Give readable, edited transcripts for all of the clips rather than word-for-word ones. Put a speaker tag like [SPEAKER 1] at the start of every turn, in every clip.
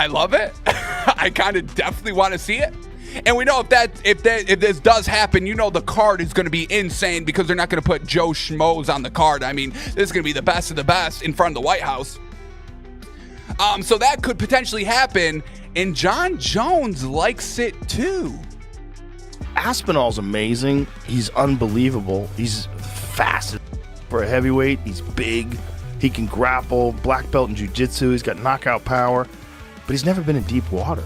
[SPEAKER 1] I love it. I kind of definitely want to see it. And we know if this does happen, you know the card is going to be insane because they're not going to put Joe Schmoes on the card. I mean, this is going to be the best of the best in front of the White House. So that could potentially happen, and Jon Jones likes it too.
[SPEAKER 2] Aspinall's amazing. He's unbelievable. He's fast for a heavyweight. He's big. He can grapple, black belt in jiu-jitsu. He's got knockout power, but he's never been in deep water.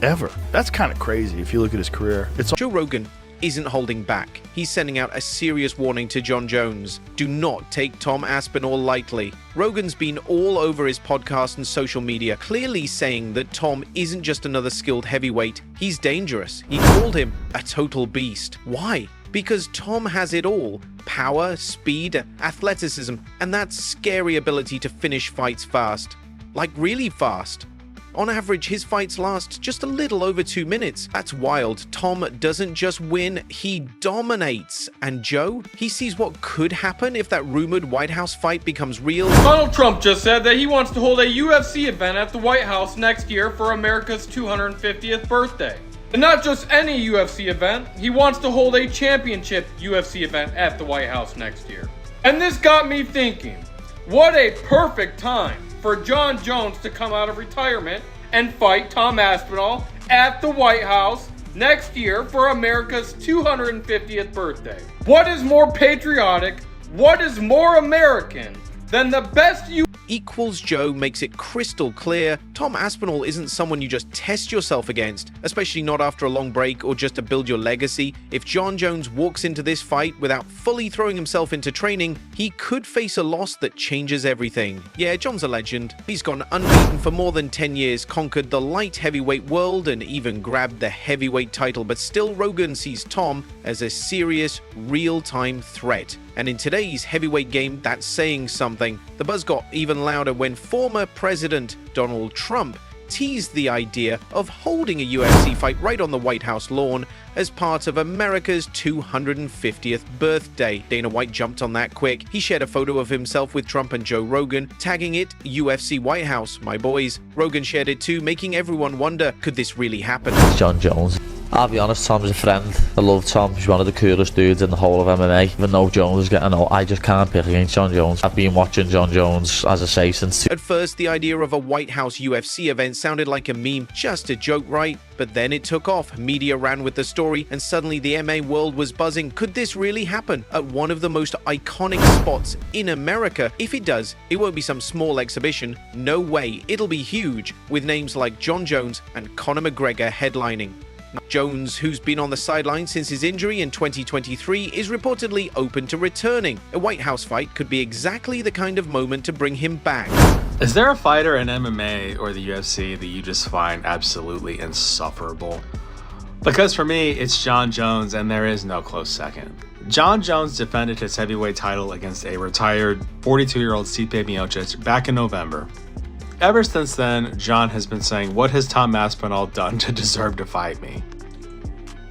[SPEAKER 2] Ever. That's kind of crazy if you look at his career.
[SPEAKER 3] Joe Rogan isn't holding back. He's sending out a serious warning to Jon Jones. Do not take Tom Aspinall lightly. Rogan's been all over his podcast and social media, clearly saying that Tom isn't just another skilled heavyweight. He's dangerous. He called him a total beast. Why? Because Tom has it all. Power, speed, athleticism, and that scary ability to finish fights fast. Like really fast. On average, his fights last just a little over 2 minutes. That's wild. Tom doesn't just win, he dominates. And Joe, he sees what could happen if that rumored White House fight becomes real.
[SPEAKER 4] Donald Trump just said that he wants to hold a UFC event at the White House next year for America's 250th birthday. And not just any UFC event, he wants to hold a championship UFC event at the White House next year. And this got me thinking, what a perfect time for Jon Jones to come out of retirement and fight Tom Aspinall at the White House next year for America's 250th birthday. What is more patriotic, what is more American than the best
[SPEAKER 3] Equals Joe makes it crystal clear Tom Aspinall isn't someone you just test yourself against, especially not after a long break or just to build your legacy. If Jon Jones walks into this fight without fully throwing himself into training, he could face a loss that changes everything. Yeah, Jon's a legend. He's gone unbeaten for more than 10 years, conquered the light heavyweight world, and even grabbed the heavyweight title, but still Rogan sees Tom as a serious, real-time threat. And in today's heavyweight game, that's saying something. The buzz got even louder when former President Donald Trump teased the idea of holding a UFC fight right on the White House lawn as part of America's 250th birthday. Dana White jumped on that quick. He shared a photo of himself with Trump and Joe Rogan, tagging it UFC White House, my boys. Rogan shared it too, making everyone wonder, could this really happen?
[SPEAKER 5] Jon Jones. I'll be honest, Tom's a friend. I love Tom. He's one of the coolest dudes in the whole of MMA. Even though Jones is getting old, I just can't pick against Jon Jones. I've been watching Jon Jones, as I say, since...
[SPEAKER 3] At first, the idea of a White House UFC event sounded like a meme, just a joke, right? But then it took off. Media ran with the story, and suddenly the MMA world was buzzing. Could this really happen at one of the most iconic spots in America? If it does, it won't be some small exhibition. No way. It'll be huge, with names like Jon Jones and Conor McGregor headlining. Jones, who's been on the sideline since his injury in 2023, is reportedly open to returning. A White House fight could be exactly the kind of moment to bring him back.
[SPEAKER 6] Is there a fighter in MMA or the UFC that you just find absolutely insufferable? Because for me, it's Jon Jones, and there is no close second. Jon Jones defended his heavyweight title against a retired 42-year-old Stipe Miocic back in November. Ever since then, Jon has been saying, what has Tom Aspinall done to deserve to fight me?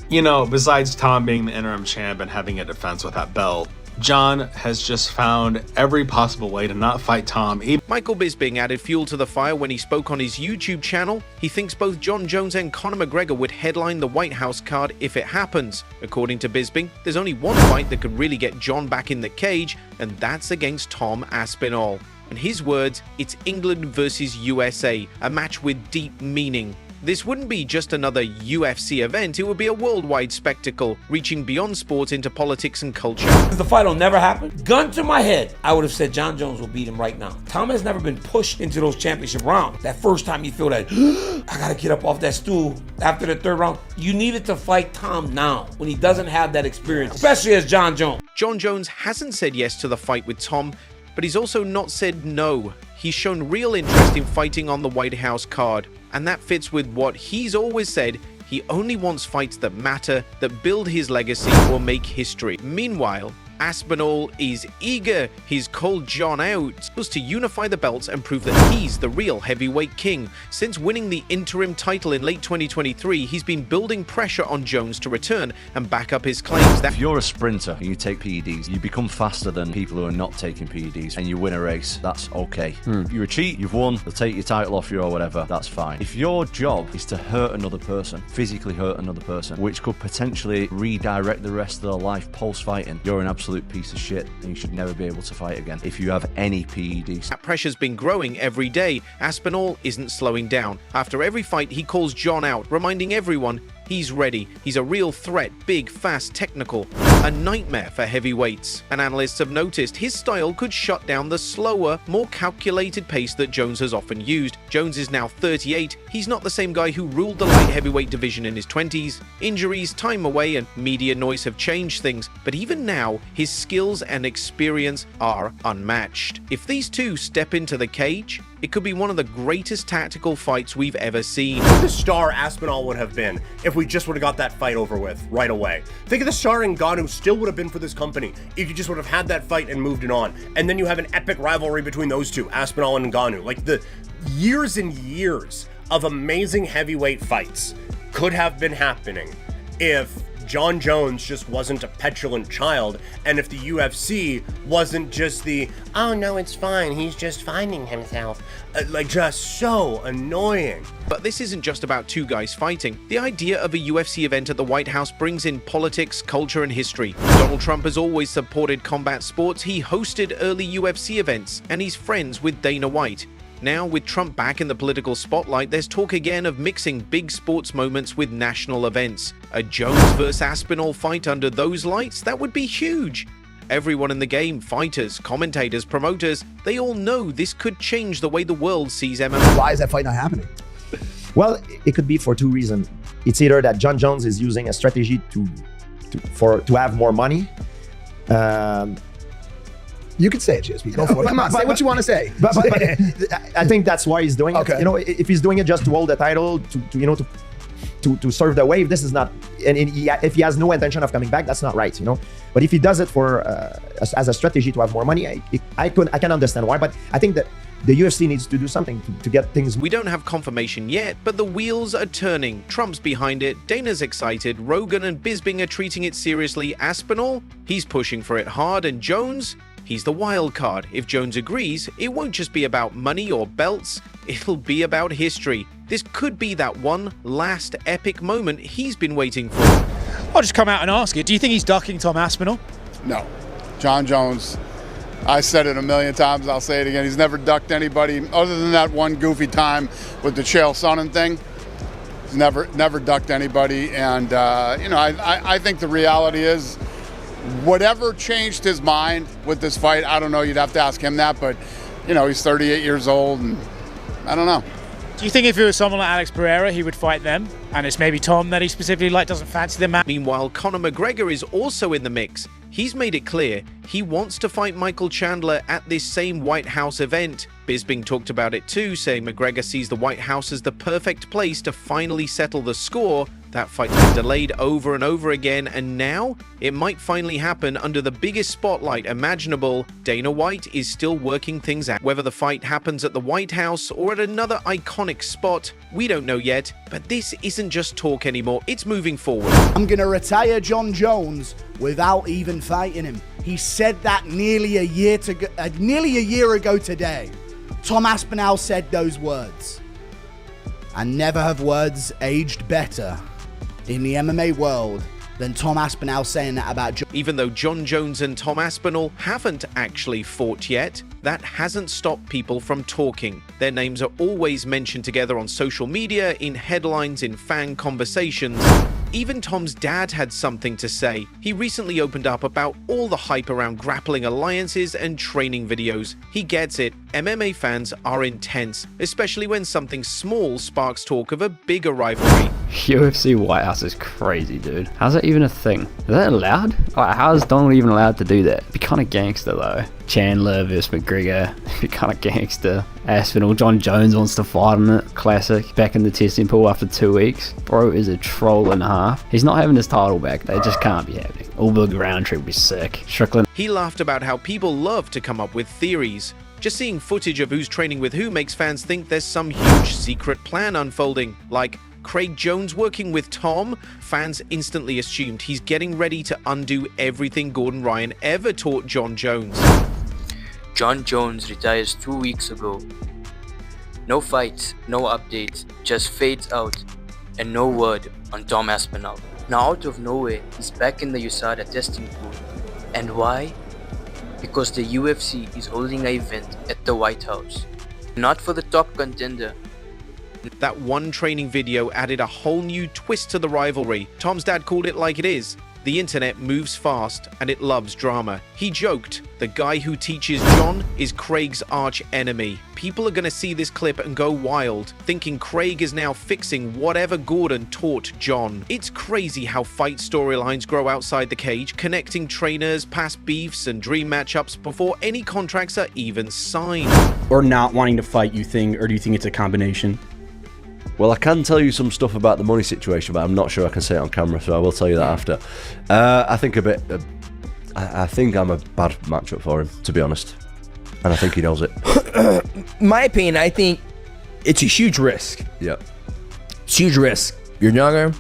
[SPEAKER 6] You know, besides Tom being the interim champ and having a defense with that belt, Jon has just found every possible way to not fight Tom.
[SPEAKER 3] Michael Bisping added fuel to the fire when he spoke on his YouTube channel. He thinks both Jon Jones and Conor McGregor would headline the White House card if it happens. According to Bisping, there's only one fight that could really get Jon back in the cage, and that's against Tom Aspinall. In his words, it's England versus USA, a match with deep meaning. This wouldn't be just another UFC event, it would be a worldwide spectacle, reaching beyond sport into politics and culture.
[SPEAKER 7] The fight will never happen. Gun to my head, I would have said Jon Jones will beat him right now. Tom has never been pushed into those championship rounds. That first time you feel that, I gotta get up off that stool after the third round. You needed to fight Tom now, when he doesn't have that experience, especially as Jon Jones.
[SPEAKER 3] Jon Jones hasn't said yes to the fight with Tom, but he's also not said no. He's shown real interest in fighting on the White House card, and that fits with what he's always said. He only wants fights that matter, that build his legacy or make history. Meanwhile, Aspinall is eager. He's called Jon out to unify the belts and prove that he's the real heavyweight king. Since winning the interim title in late 2023, he's been building pressure on Jones to return and back up his claims that
[SPEAKER 8] if you're a sprinter and you take PEDs, you become faster than people who are not taking PEDs and you win a race. That's okay. If you're a cheat, you've won, they'll take your title off you or whatever, that's fine. If your job is to hurt another person, physically hurt another person, which could potentially redirect the rest of their life post-fighting, you're an absolute piece of shit and you should never be able to fight again if you have any PEDs.
[SPEAKER 3] That pressure's been growing every day. Aspinall isn't slowing down. After every fight, he calls Jon out, reminding everyone he's ready. He's a real threat, big, fast, technical, a nightmare for heavyweights. And analysts have noticed his style could shut down the slower, more calculated pace that Jones has often used. Jones is now 38. He's not the same guy who ruled the light heavyweight division in his 20s. Injuries, time away, and media noise have changed things, but even now, his skills and experience are unmatched. If these two step into the cage, it could be one of the greatest tactical fights we've ever seen.
[SPEAKER 9] Think of the star Aspinall would have been if we just would have got that fight over with right away. Think of the star Ngannou still would have been for this company if you just would have had that fight and moved it on. And then you have an epic rivalry between those two, Aspinall and Ngannou. Like the years and years of amazing heavyweight fights could have been happening if Jon Jones just wasn't a petulant child, and if the UFC wasn't just the, oh no, it's fine, he's just finding himself, like just so annoying.
[SPEAKER 3] But this isn't just about two guys fighting. The idea of a UFC event at the White House brings in politics, culture, and history. Donald Trump has always supported combat sports. He hosted early UFC events, and he's friends with Dana White. Now, with Trump back in the political spotlight, there's talk again of mixing big sports moments with national events. A Jones vs. Aspinall fight under those lights? That would be huge. Everyone in the game, fighters, commentators, promoters, they all know this could change the way the world sees MMA.
[SPEAKER 10] Why is that fight not happening? Well, it could be for two reasons. It's either that Jon Jones is using a strategy to have more money. You could say it, GSP. Go for it. Come on, say what you want to say. But I think that's why he's doing it. You know, if he's doing it just to hold the title, to serve the wave, this is not. And if he has no intention of coming back, that's not right. You know. But if he does it for as a strategy to have more money, I can understand why. But I think that the UFC needs to do something to get things.
[SPEAKER 3] We don't have confirmation yet, but the wheels are turning. Trump's behind it, Dana's excited, Rogan and Bisping are treating it seriously. Aspinall, he's pushing for it hard, and Jones, he's the wild card. If Jones agrees, it won't just be about money or belts, it'll be about history. This could be that one last epic moment he's been waiting for.
[SPEAKER 11] I'll just come out and ask you, do you think he's ducking Tom Aspinall?
[SPEAKER 12] No. Jon Jones, I said it a million times, I'll say it again, he's never ducked anybody other than that one goofy time with the Chael Sonnen thing. He's never ducked anybody, and I think the reality is whatever changed his mind with this fight, I don't know, you'd have to ask him that, but he's 38 years old, and I don't know.
[SPEAKER 11] Do you think if it was someone like Alex Pereira, he would fight them? And it's maybe Tom that he specifically doesn't fancy them?
[SPEAKER 3] Meanwhile, Conor McGregor is also in the mix. He's made it clear he wants to fight Michael Chandler at this same White House event. Bisping talked about it too, saying McGregor sees the White House as the perfect place to finally settle the score. That fight's been delayed over and over again, and now it might finally happen under the biggest spotlight imaginable. Dana White is still working things out. Whether the fight happens at the White House or at another iconic spot, we don't know yet, but this isn't just talk anymore, it's moving forward.
[SPEAKER 13] I'm gonna retire Jon Jones without even fighting him. He said that nearly a year ago today. Tom Aspinall said those words. And never have words aged better in the MMA world than Tom Aspinall saying that about Jon.
[SPEAKER 3] Even though Jon Jones and Tom Aspinall haven't actually fought yet, that hasn't stopped people from talking. Their names are always mentioned together on social media, in headlines, in fan conversations. Even Tom's dad had something to say. He recently opened up about all the hype around grappling alliances and training videos. He gets it. MMA fans are intense, especially when something small sparks talk of a bigger rivalry.
[SPEAKER 14] UFC White House is crazy, dude. How's that even a thing? Is that allowed? Like, how is Donald even allowed to do that? It'd be kind of gangster, though. Chandler versus McGregor, be kind of gangster. Aspinall, Jon Jones wants to fight on it. Classic. Back in the testing pool after 2 weeks. Bro is a troll and a half. He's not having his title back. That just can't be happening. All-Bug Roundtree would be sick. Strickland.
[SPEAKER 3] He laughed about how people love to come up with theories. Just seeing footage of who's training with who makes fans think there's some huge secret plan unfolding, like Craig Jones working with Tom. Fans instantly assumed he's getting ready to undo everything Gordon Ryan ever taught Jon Jones.
[SPEAKER 15] Jon Jones retires 2 weeks ago. No fights, no updates, just fades out, and no word on Tom Aspinall. Now out of nowhere, he's back in the USADA testing pool. And why? Because the UFC is holding an event at the White House. Not for the top contender.
[SPEAKER 3] That one training video added a whole new twist to the rivalry. Tom's dad called it like it is. The internet moves fast and it loves drama. He joked, the guy who teaches Jon is Craig's arch enemy. People are going to see this clip and go wild, thinking Craig is now fixing whatever Gordon taught Jon. It's crazy how fight storylines grow outside the cage, connecting trainers, past beefs, and dream matchups before any contracts are even signed.
[SPEAKER 16] Or not wanting to fight, you think, or do you think it's a combination?
[SPEAKER 8] Well, I can tell you some stuff about the money situation, but I'm not sure I can say it on camera, so I will tell you that after. I think I think I'm a bad matchup for him, to be honest, and I think he knows it.
[SPEAKER 17] My opinion, I think it's a huge risk.
[SPEAKER 8] Yep.
[SPEAKER 17] It's a huge risk. You're younger,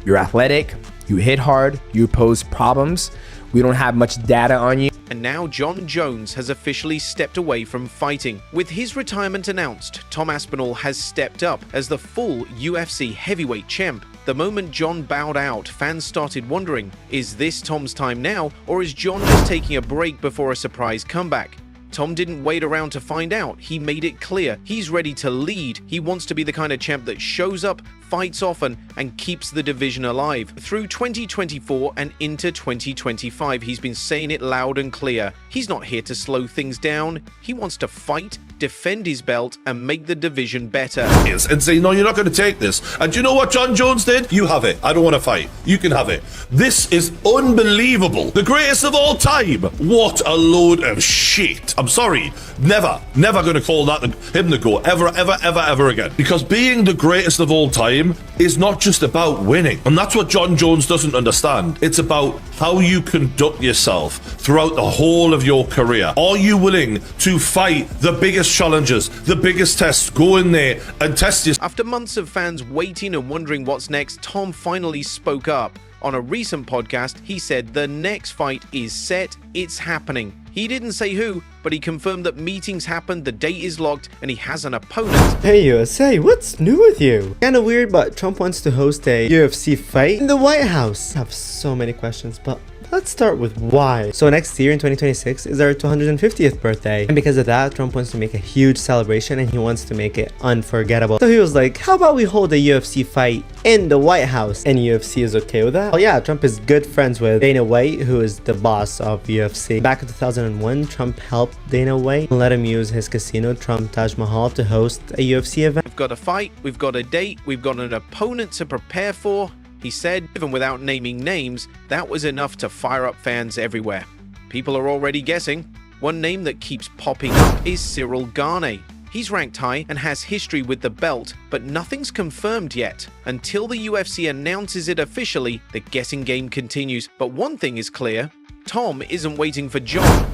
[SPEAKER 17] you're athletic, you hit hard, you pose problems. We don't have much data on you.
[SPEAKER 3] And now Jon Jones has officially stepped away from fighting. With his retirement announced, Tom Aspinall has stepped up as the full UFC heavyweight champ. The moment Jon bowed out, fans started wondering, is this Tom's time now, or is Jon just taking a break before a surprise comeback? Tom didn't wait around to find out. He made it clear he's ready to lead. He wants to be the kind of champ that shows up, fights often, and keeps the division alive. Through 2024 and into 2025, he's been saying it loud and clear. He's not here to slow things down. He wants to fight, defend his belt, and make the division better.
[SPEAKER 18] And say, no, you're not going to take this. And do you know what Jon Jones did? You have it. I don't want to fight. You can have it. This is unbelievable. The greatest of all time. What a load of shit. I'm sorry. Never going to call that him the GOAT. Ever again. Because being the greatest of all time is not just about winning. And that's what Jon Jones doesn't understand. It's about how you conduct yourself throughout the whole of your career. Are you willing to fight the biggest challenges, the biggest tests? Go in there and test yourself.
[SPEAKER 3] After months of fans waiting and wondering what's next, Tom finally spoke up. On a recent podcast, he said the next fight is set, it's happening. He didn't say who, but he confirmed that meetings happened, the date is locked, and he has an opponent.
[SPEAKER 19] Hey USA, what's new with you? Kinda weird, but Trump wants to host a UFC fight in the White House. I have so many questions, but let's start with why. So next year in 2026 is our 250th birthday. And because of that, Trump wants to make a huge celebration and he wants to make it unforgettable. So he was like, how about we hold a UFC fight in the White House? And UFC is okay with that? Well, yeah, Trump is good friends with Dana White, who is the boss of UFC. Back in 2001, Trump helped Dana White and let him use his casino, Trump Taj Mahal, to host a UFC event.
[SPEAKER 3] We've got a fight, we've got a date, we've got an opponent to prepare for. He said, even without naming names, that was enough to fire up fans everywhere. People are already guessing. One name that keeps popping up is Cyril Gane. He's ranked high and has history with the belt, but nothing's confirmed yet. Until the UFC announces it officially, the guessing game continues. But one thing is clear, Tom isn't waiting for Jon.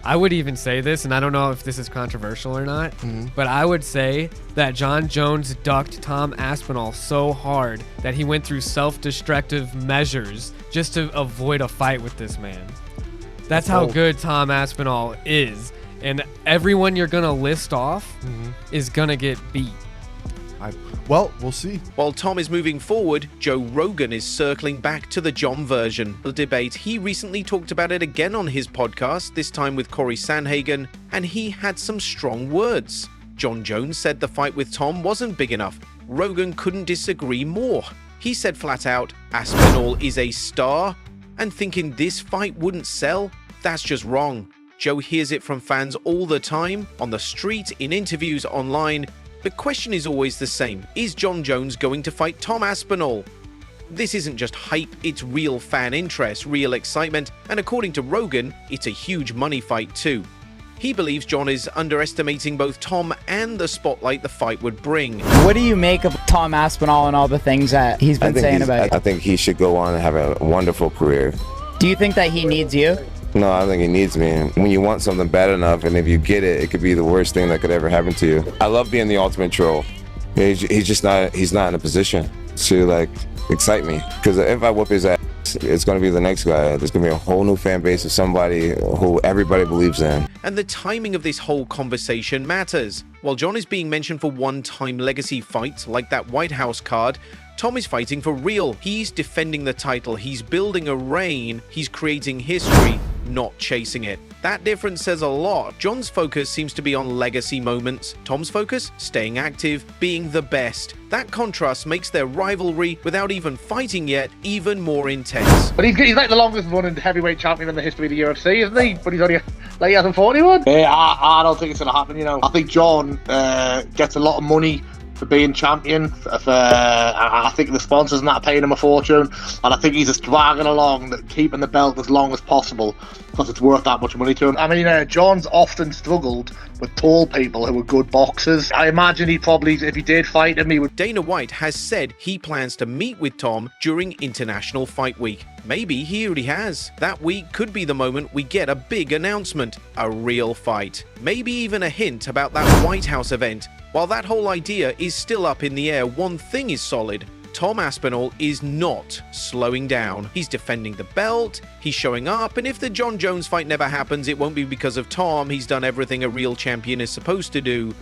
[SPEAKER 20] I would even say this, and I don't know if this is controversial or not, but I would say that Jon Jones ducked Tom Aspinall so hard that he went through self-destructive measures just to avoid a fight with this man. That's how good Tom Aspinall is. And everyone you're going to list off is going to get beat.
[SPEAKER 21] Well, we'll see.
[SPEAKER 3] While Tom is moving forward, Joe Rogan is circling back to the Jon version. The debate, he recently talked about it again on his podcast, this time with Corey Sanhagen, and he had some strong words. Jon Jones said the fight with Tom wasn't big enough. Rogan couldn't disagree more. He said flat out, Aspinall is a star, and thinking this fight wouldn't sell, that's just wrong. Joe hears it from fans all the time, on the street, in interviews, online. The question is always the same. Is Jon Jones going to fight Tom Aspinall? This isn't just hype, it's real fan interest, real excitement, and according to Rogan, it's a huge money fight too. He believes Jon is underestimating both Tom and the spotlight the fight would bring.
[SPEAKER 1] What do you make of Tom Aspinall and all the things that he's been saying about you?
[SPEAKER 22] I think he should go on and have a wonderful career.
[SPEAKER 1] Do you think that he needs you?
[SPEAKER 22] No, I think he needs me. When you want something bad enough, and if you get it, it could be the worst thing that could ever happen to you. I love being the ultimate troll. He's just not. He's not in a position to like excite me. Because if I whoop his ass, it's going to be the next guy. There's going to be a whole new fan base of somebody who everybody believes in.
[SPEAKER 3] And the timing of this whole conversation matters. While Jon is being mentioned for one-time legacy fights like that White House card, Tom is fighting for real. He's defending the title, he's building a reign, he's creating history, not chasing it. That difference says a lot. Jon's focus seems to be on legacy moments. Tom's focus? Staying active, being the best. That contrast makes their rivalry, without even fighting yet, even more intense.
[SPEAKER 23] But he's like the longest running heavyweight champion in the history of the UFC, isn't he? But he's only like he hasn't fought anyone. I don't think it's gonna happen. You know, I think Jon gets a lot of money for being champion. I think the sponsors and that are paying him a fortune, and I think he's just dragging along, keeping the belt as long as possible because it's worth that much money to him. I mean, Jon's often struggled with tall people who are good boxers. I imagine he probably, if he did fight him, he would.
[SPEAKER 3] Dana White has said he plans to meet with Tom during International Fight Week. Maybe he already has. That week could be the moment we get a big announcement, a real fight. Maybe even a hint about that White House event. While that whole idea is still up in the air, one thing is solid. Tom Aspinall is not slowing down. He's defending the belt, he's showing up, and if the Jon Jones fight never happens, it won't be because of Tom. He's done everything a real champion is supposed to do.